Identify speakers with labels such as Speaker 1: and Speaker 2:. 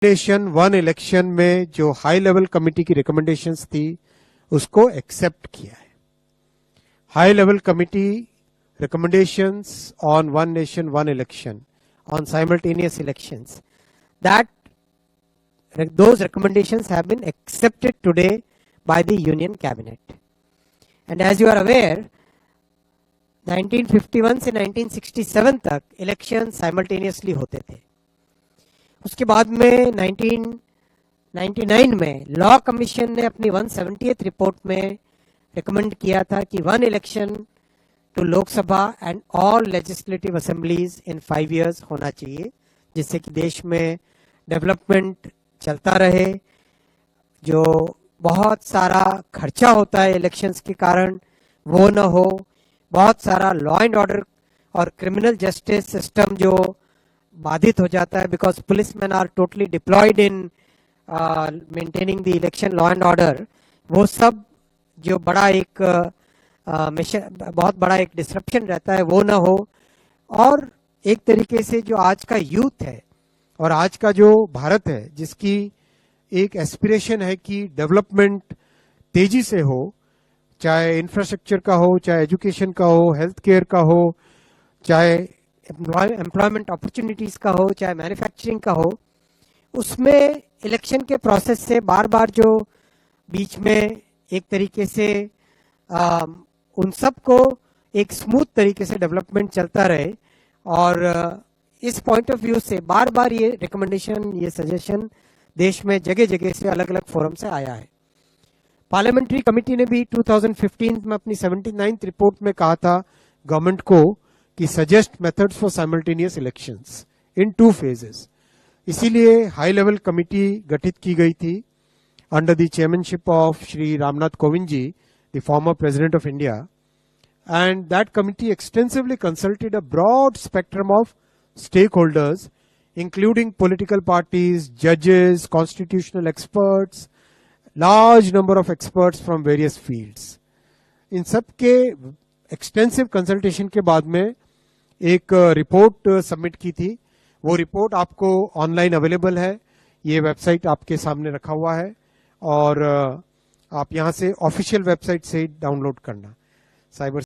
Speaker 1: Nation one election में जो high level committee की रिकमेंडेशंस थी उसको एक्सेप्ट किया है। High level committee recommendations on one nation one election, on simultaneous elections, that those recommendations have been accepted today by the union cabinet. And as you are aware, 1951 से 1967 तक election simultaneously होते थे। उसके बाद में 1999 में लॉ कमीशन ने अपनी 170th रिपोर्ट में रिकमेंड किया था कि one election to Lok Sabha and all legislative assemblies in 5 years होना चाहिए, जिससे कि देश में डेवलपमेंट चलता रहे। जो बहुत सारा खर्चा होता है इलेक्शंस के कारण वो न हो, बहुत सारा लॉ एंड ऑर्डर और क्रिमिनल जस्टिस सिस्टम जो बाधित हो जाता है, because policeman are totally deployed in maintaining the election law and order, वो सब जो बड़ा एक बहुत बड़ा एक डिसरप्शन रहता है वो ना हो। और एक तरीके से जो आज का यूथ है और आज का जो भारत है, जिसकी एक एस्पिरेशन है कि डेवलपमेंट तेजी से हो, चाहे इंफ्रास्ट्रक्चर का हो, चाहे एजुकेशन का हो, हेल्थ केयर का हो, चाहे एम्प्लॉयमेंट अपॉर्चुनिटीज का हो, चाहे मैन्युफैक्चरिंग का हो, उसमें इलेक्शन के प्रोसेस से बार बार जो बीच में एक तरीके से उन सब को एक स्मूथ तरीके से डेवलपमेंट चलता रहे। और इस पॉइंट ऑफ व्यू से बार बार ये रिकमेंडेशन, ये सजेशन देश में जगह जगह से अलग अलग फोरम से आया है। पार्लियामेंट्री कमेटी ने भी 2015 में अपनी 79th रिपोर्ट में कहा था गवर्नमेंट को कि suggest methods for simultaneous elections in 2 phases। इसीलिए हाई लेवल कमेटी गठित की गई थी under the chairmanship of Shri Ramnath Kovind ji, the former President of India, and that committee extensively consulted a broad spectrum of stakeholders, including political parties, judges, constitutional experts, large number of experts from various fields. इन सब के extensive consultation के बाद में एक report submit की थी। वो report आपको ऑनलाइन अवेलेबल है, ये वेबसाइट आपके सामने रखा हुआ है और आप यहाँ से ऑफिशियल वेबसाइट से डाउनलोड करना। साइबर